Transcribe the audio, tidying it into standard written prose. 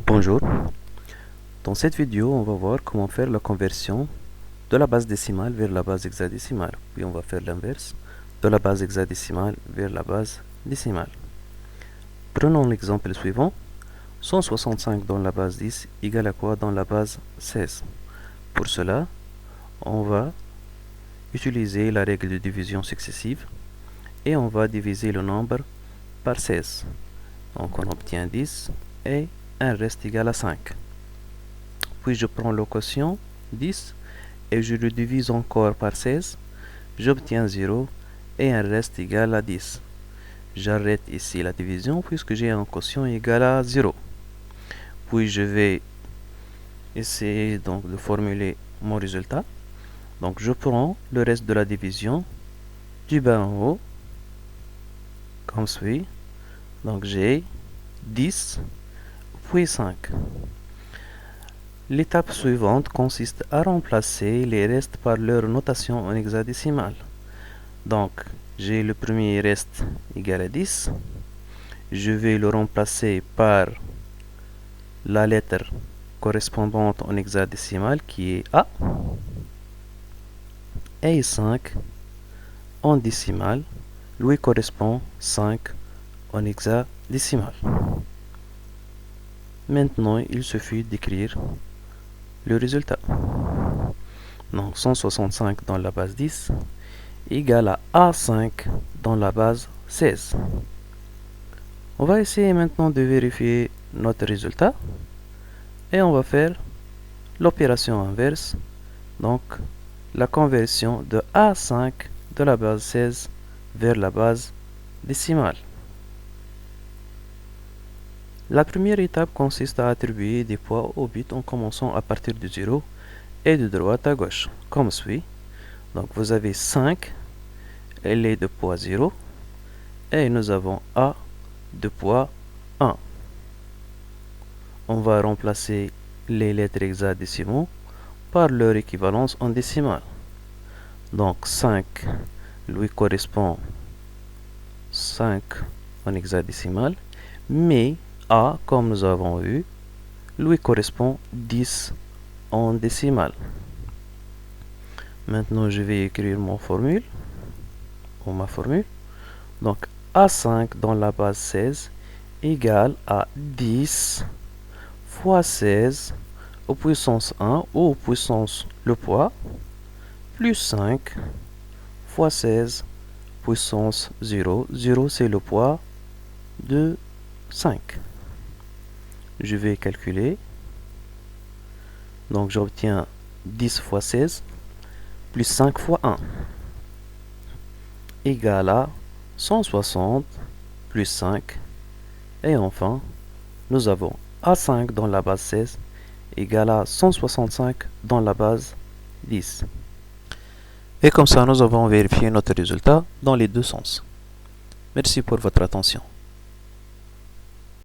Bonjour, dans cette vidéo on va voir comment faire la conversion de la base décimale vers la base hexadécimale. Puis on va faire l'inverse de la base hexadécimale vers la base décimale. Prenons l'exemple suivant. 165 dans la base 10 égale à quoi dans la base 16? Pour cela, on va utiliser la règle de division successive et on va diviser le nombre par 16. Donc on obtient 10 et 1 reste égal à 5. Puis je prends le quotient 10 et je le divise encore par 16. J'obtiens 0 et 1 reste égal à 10. J'arrête ici la division puisque j'ai un quotient égal à 0. Puis je vais essayer donc de formuler mon résultat. Donc je prends le reste de la division du bas en haut comme suit. Donc j'ai 10 puis 5. L'étape suivante consiste à remplacer les restes par leur notation en hexadécimale. Donc j'ai le premier reste égal à 10. Je vais le remplacer par la lettre correspondante en hexadécimale qui est A. Et 5 en décimale lui correspond 5 en hexadécimale. Maintenant, il suffit d'écrire le résultat. Donc 165 dans la base 10 égale à A5 dans la base 16. On va essayer maintenant de vérifier notre résultat et on va faire l'opération inverse, donc la conversion de A5 de la base 16 vers la base décimale. La première étape consiste à attribuer des poids aux bits en commençant à partir de 0 et de droite à gauche, comme suit. Donc vous avez 5, elle est de poids 0, et nous avons A de poids 1. On va remplacer les lettres hexadécimaux par leur équivalence en décimale. Donc 5 lui correspond 5 en hexadécimale, mais A, comme nous avons vu, lui correspond 10 en décimale. Maintenant, je vais écrire ma formule. Donc, A5 dans la base 16 égale à 10 fois 16 au puissance 1 ou au puissance le poids, plus 5 fois 16 puissance 0. 0, c'est le poids de 5. Je vais calculer. Donc j'obtiens 10 fois 16 plus 5 fois 1 égale à 160 plus 5. Et enfin, nous avons A5 dans la base 16 égale à 165 dans la base 10. Et comme ça, nous avons vérifié notre résultat dans les deux sens. Merci pour votre attention.